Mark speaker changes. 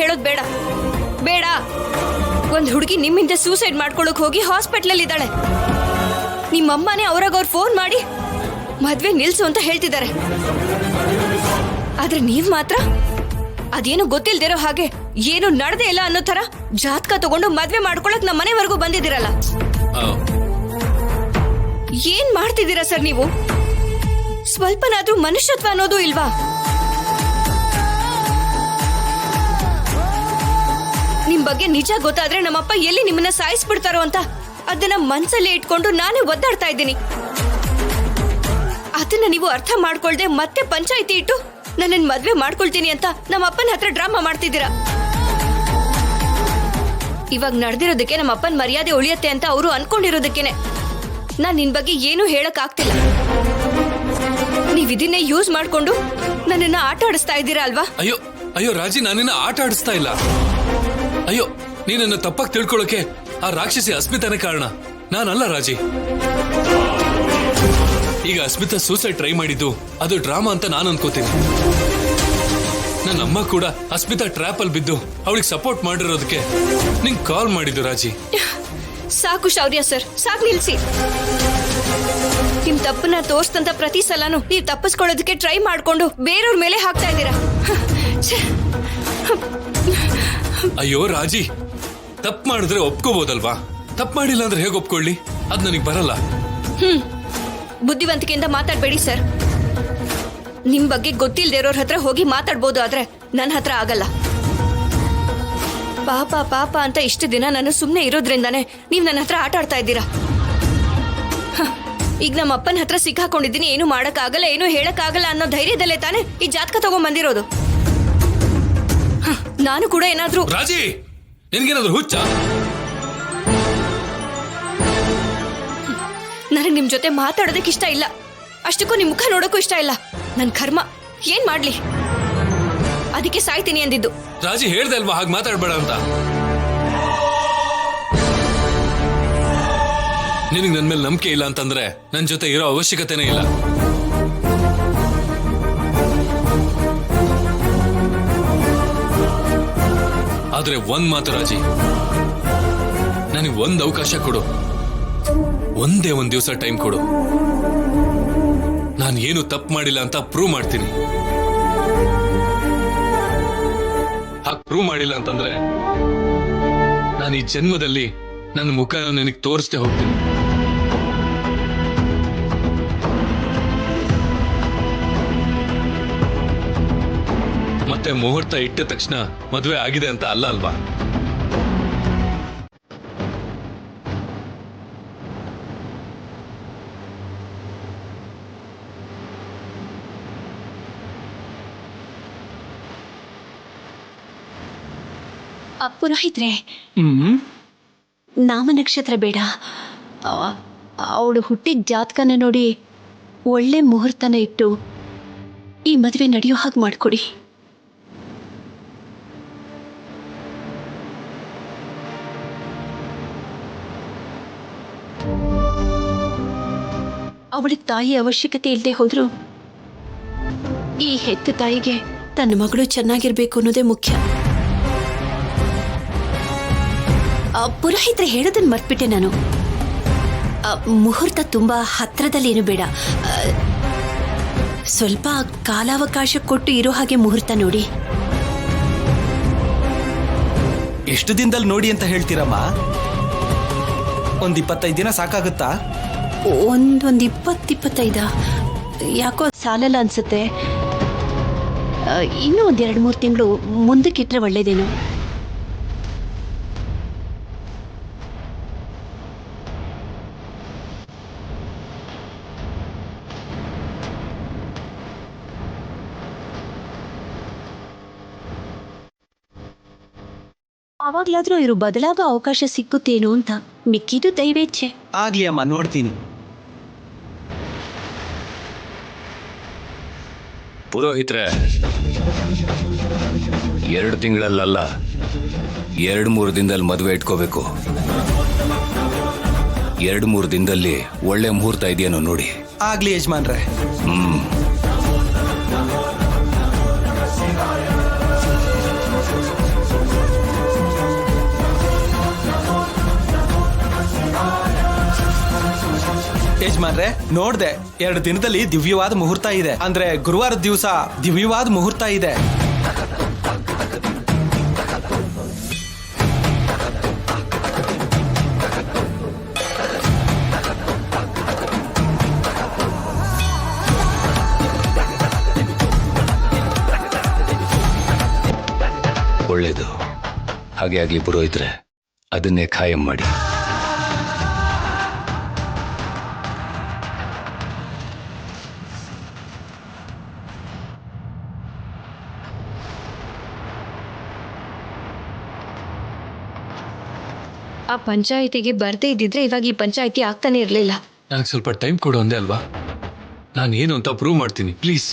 Speaker 1: ಕೇಳೋದ್ ಬೇಡ ಬೇಡ. ಒಂದ್ ಹುಡುಗಿ ನಿಮ್ಮಿಂದ ಸೂಸೈಡ್ ಮಾಡ್ಕೊಳಕ್ ಹೋಗಿ ಹಾಸ್ಪಿಟ್ಲಲ್ಲಿ ಇದ್ದಾಳೆ. ನಿಮ್ಮಮ್ಮನೇ ಅವ್ರಾಗ ಫೋನ್ ಮಾಡಿ ಮದ್ವೆ ನಿಲ್ಸು ಅಂತ ಹೇಳ್ತಿದ್ದಾರೆ. ಆದ್ರೆ ನೀವ್ ಮಾತ್ರ ಅದೇನು ಗೊತ್ತಿಲ್ದಿರೋ ಹಾಗೆ ಏನು ನಡೆದೇ ಇಲ್ಲ ಅನ್ನೋ ತರ ಜಾತಕ ತಗೊಂಡು ಮದ್ವೆ ಮಾಡ್ಕೊಳಕ್ ನಮ್ಮ ಮನೆವರೆಗೂ ಬಂದಿದ್ದೀರಲ್ಲ. ಏನ್ ಮಾಡ್ತಿದ್ದೀರಾ ಸರ್ ನೀವು? ಸ್ವಲ್ಪನಾದ್ರೂ ಮನುಷ್ಯತ್ವ ಅನ್ನೋದು ಇಲ್ವಾ? ನಿಮ್ ಬಗ್ಗೆ ನಿಜ ಗೊತ್ತಾದ್ರೆ ನಮ್ಮಪ್ಪ ಎಲ್ಲಿ ನಿಮ್ಮನ್ನ ಸಾಯಿಸ್ಬಿಡ್ತಾರೋ ಅಂತ ಅದನ್ನ ಮನ್ಸಲ್ಲೇ ಇಟ್ಕೊಂಡು ನಾನೇ ಒದ್ದಾಡ್ತಾ ಇದ್ದೀನಿ. ಅದನ್ನ ನೀವು ಅರ್ಥ ಮಾಡ್ಕೊಳ್ದೆ ಮತ್ತೆ ಪಂಚಾಯಿತಿ ಇಟ್ಟು ನನ್ನ ಮದ್ವೆ ಮಾಡ್ಕೊಳ್ತೀನಿ ಅಂತ ನಮ್ಮ ಅಪ್ಪನ ಹತ್ರ ಡ್ರಾಮಾ ಮಾಡ್ತಿದ್ದೀರಾ. ಇವಾಗ ನಡೆದಿರೋದಕ್ಕೆ ನಮ್ಮ ಅಪ್ಪನ ಮರ್ಯಾದೆ ಉಳಿಯತ್ತೆ ಅಂತ ಅವರು ಅನ್ಕೊಂಡಿರೋದಕ್ಕೇನೆ ನಾನ್ ನಿನ್ ಬಗ್ಗೆ ಏನೂ ಹೇಳಕ್ ಆಗ್ತಿಲ್ಲ. ನೀವ್ ಇದನ್ನೇ ಯೂಸ್ ಮಾಡ್ಕೊಂಡು ನನ್ನನ್ನ ಆಟ ಆಡಿಸ್ತಾ ಇದ್ದೀರಾ ಅಲ್ವಾ?
Speaker 2: ಅಯ್ಯೋ ಅಯ್ಯೋ ರಾಜಿ, ನಾನಿನ್ನ ಆಟ ಆಡಿಸ್ತಾ ಇಲ್ಲ. ಅಯ್ಯೋ, ನೀನನ್ನ ತಪ್ಪಾಗಿ ತಿಳ್ಕೊಳ್ಳೋಕೆ ಆ ರಾಕ್ಷಸಿ ಅಸ್ಮಿತಾನೇ ಕಾರಣ, ನಾನಲ್ಲ ರಾಜಿ. ಈಗ ಅಸ್ಮಿತಾ ಸೂಸೈಡ್ ಟ್ರೈ ಮಾಡಿದ್ದು ಅದು ಡ್ರಾಮಾ ಅಂತ ನಾನು ಅನ್ಕೋತೀನಿ. ನನ್ನ ಅಮ್ಮ ಕೂಡ ಅಸ್ಮಿತಾ ಟ್ರ್ಯಾಪ್ ಅಲ್ಲಿ ಬಿದ್ದು ಅವಳಿಗೆ ಸಪೋರ್ಟ್ ಮಾಡಿರೋದಕ್ಕೆ ನಿಂಗೆ ಕಾಲ್ ಮಾಡಿದ್ದು ರಾಜಿ.
Speaker 1: ಸಾಕು ಶೌರ್ಯ ಸರ್, ಸಾಕು ನಿಲ್ಸಿ. ನಿಮ್ ತಪ್ಪನ್ನ ತೋರ್ಸ್ತಂತ ಪ್ರತಿ ಸಲನೂ ನೀವ್ ತಪ್ಪಿಸ್ಕೊಳ್ಳೋದಕ್ಕೆ ಟ್ರೈ ಮಾಡ್ಕೊಂಡು ಬೇರೆಯವ್ರ ಮೇಲೆ ಹಾಕ್ತಾ ಇದ್ದೀರಾ.
Speaker 2: ಅಯ್ಯೋ ರಾಜಿ, ತಪ್ಪು ಮಾಡಿದ್ರೆ ಒಪ್ಕೋಬಹುದಲ್ವಾ? ತಪ್ಪು ಮಾಡಿಲ್ಲ ಅಂದ್ರೆ ಹೇಗೆ ಒಪ್ಕೊಳ್ಳಿ? ಅದ್ ನನಗೆ ಬರಲ್ಲ.
Speaker 1: ಬುದ್ಧಿವಂತಿಕೆಯಿಂದ ಮಾತಾಡ್ಬೇಡಿ ಸರ್. ನಿಮ್ ಬಗ್ಗೆ ಗೊತ್ತಿಲ್ದೇ ಇರೋರ್ ಹತ್ರ ಹೋಗಿ ಮಾತಾಡ್ಬೋದು, ಆದ್ರೆ ನನ್ನ ಹತ್ರ ಆಗಲ್ಲ. ಪಾಪ ಪಾಪ ಅಂತ ಇಷ್ಟು ದಿನ ನಾನು ಸುಮ್ನೆ ಇರೋದ್ರಿಂದಾನೆ ನೀವ್ ನನ್ನ ಹತ್ರ ಆಟ ಆಡ್ತಾ ಇದ್ದೀರಾ. ಈಗ ನಮ್ಮ ಅಪ್ಪನ ಹತ್ರ ಸಿಕ್ಕಾಕೊಂಡಿದ್ದೀನಿ, ಏನು ಮಾಡಕ್ ಆಗಲ್ಲ, ಏನು ಹೇಳಕ್ ಆಗಲ್ಲ ಅನ್ನೋ ಧೈರ್ಯದಲ್ಲೇ ತಾನೆ ಈ ಜಾತಕ ತಗೊಂಡ್ ಬಂದಿರೋದು. ನಾನು ಕೂಡ ಏನಾದ್ರೂ
Speaker 2: ರಾಜಿ, ನಿನ್ಗೇನಾದ್ರೂ ಹುಚ್ಚ?
Speaker 1: ನನಗೆ ನಿಮ್ ಜೊತೆ ಮಾತಾಡೋದಕ್ಕೆ ಇಷ್ಟ ಇಲ್ಲ, ಅಷ್ಟಕ್ಕೂ ನಿಮ್ ಮುಖ ನೋಡೋಕ್ಕೂ ಇಷ್ಟ ಇಲ್ಲ. ನನ್ ಕರ್ಮ, ಏನ್ ಮಾಡ್ಲಿ? ಅದಕ್ಕೆ ಸಾಯ್ತೀನಿ ಅಂದಿದ್ದು.
Speaker 2: ರಾಜಿ ಹೇಳ್ದೆ ಅಲ್ವಾ ಹಾಗೆ ಮಾತಾಡ್ಬೇಡ ಅಂತ. ನಿನಗೆ ನನ್ ಮೇಲೆ ನಂಬಿಕೆ ಇಲ್ಲ ಅಂತಂದ್ರೆ ನನ್ ಜೊತೆ ಇರೋ ಅವಶ್ಯಕತೆನೇ ಇಲ್ಲ. ಆದ್ರೆ ಒಂದ್ ಮಾತು ರಾಜಿ, ನನಗೆ ಒಂದ್ ಅವಕಾಶ ಕೊಡು, ಒಂದೇ ಒಂದ್ ದಿವಸ ಟೈಮ್ ಕೊಡು. ನಾನು ಏನು ತಪ್ಪು ಮಾಡಿಲ್ಲ ಅಂತ ಪ್ರೂವ್ ಮಾಡ್ತೀನಿ. ಹಾಗೆ ಪ್ರೂವ್ ಮಾಡಿಲ್ಲ ಅಂತಂದ್ರೆ ನಾನು ಈ ಜನ್ಮದಲ್ಲಿ ನನ್ನ ಮುಖ ನಿನಗೆ ತೋರಿಸ್ದೆ ಹೋಗ್ತೀನಿ. ಮತ್ತೆ ಮುಹೂರ್ತ ಇಟ್ಟ ತಕ್ಷಣ ಮದುವೆ ಆಗಿದೆ ಅಂತ ಅಲ್ಲ ಅಲ್ವಾ?
Speaker 3: ಪುರೋಹಿತ್ರೆ, ನಾಮ ನಕ್ಷತ್ರ ಬೇಡ, ಅವಳು ಹುಟ್ಟಿದ ಜಾತಕನ ನೋಡಿ ಒಳ್ಳೆ ಮುಹೂರ್ತನ ಇಟ್ಟು ಈ ಮದುವೆ ನಡೆಯೋ ಹಾಗೆ ಮಾಡಿಕೊಡಿ. ಅವಳ ತಾಯಿ ಅವಶ್ಯಕತೆ ಇಲ್ಲದೆ ಹೋದ್ರು ಈ ಹೆತ್ತ ತಾಯಿಗೆ ತನ್ನ ಮಗಳು ಚೆನ್ನಾಗಿರ್ಬೇಕು ಅನ್ನೋದೇ ಮುಖ್ಯ. ಪುರೋಹಿತ್ರೆ, ಹೇಳೋದನ್ನ ಮರ್ತ್ಬಿಟ್ಟೆ ನಾನು. ಮುಹೂರ್ತ ತುಂಬಾ ಹತ್ರದಲ್ಲೇನು ಬೇಡ, ಸ್ವಲ್ಪ ಕಾಲಾವಕಾಶ ಕೊಟ್ಟು ಇರೋ ಹಾಗೆ ಮುಹೂರ್ತ ನೋಡಿ.
Speaker 4: ಎಷ್ಟು ದಿನದಲ್ಲಿ ನೋಡಿ ಅಂತ ಹೇಳ್ತೀರಮ್ಮ? ಒಂದ್ 25 ದಿನ ಸಾಕಾಗುತ್ತಾ?
Speaker 3: ಒಂದ್ 20-25 ಯಾಕೋ ಸಾಲಲ್ಲ ಅನ್ಸುತ್ತೆ. ಇನ್ನೂ 1-2-3 ತಿಂಗಳು ಮುಂದಕ್ಕಿಟ್ರೆ ಒಳ್ಳೇದೇನು. ಅವಾಗ್ಲಾದ್ರೂ ಇವರು ಬದಲಾಗೋ ಅವಕಾಶ ಸಿಕ್ಕುತ್ತೇನೋ ಅಂತ. ಮಿಕ್ಕಿದು ದೈವೇಚ್ಛೆ.
Speaker 4: ಆಗ್ಲಿ ಅಮ್ಮ, ನೋಡ್ತೀನಿ.
Speaker 5: ಪುರೋಹಿತ್ರೆ, 2 ತಿಂಗಳಲ್ಲ, 2-3 ದಿನದಲ್ಲಿ ಮದುವೆ ಇಟ್ಕೋಬೇಕು. 2-3 ದಿನದಲ್ಲಿ ಒಳ್ಳೆ ಮುಹೂರ್ತ ಇದೆಯೇನೋ ನೋಡಿ.
Speaker 4: ಆಗ್ಲಿ ಯಜಮಾನ್ರೆ. ಯಜಮಾನ್ರೆ ನೋಡ್ದೆ 2 ದಿನದಲ್ಲಿ ದಿವ್ಯವಾದ ಮುಹೂರ್ತ ಇದೆ. ಅಂದ್ರೆ ಗುರುವಾರದ ದಿವಸ ದಿವ್ಯವಾದ ಮುಹೂರ್ತ ಇದೆ.
Speaker 5: ಒಳ್ಳೇದು. ಹಾಗೆ ಆಗ್ಲಿ ಪುರೋಹಿತ್ರೆ, ಅದನ್ನೇ ಖಾಯಂ ಮಾಡಿ.
Speaker 1: ಆ ಪಂಚಾಯಿತಿಗೆ ಬರ್ದೇ ಇದ್ದಿದ್ರೆ ಇವಾಗ ಈ ಪಂಚಾಯಿತಿ ಆಗ್ತಾನೆ ಇರ್ಲಿಲ್ಲ.
Speaker 2: ನನಗೆ ಸ್ವಲ್ಪ ಟೈಮ್ ಕೊಡು ಅಂದೆ ಅಲ್ವಾ? ನಾನು ಏನು ಅಂತ ಪ್ರೂವ್ ಮಾಡ್ತೀನಿ ಪ್ಲೀಸ್.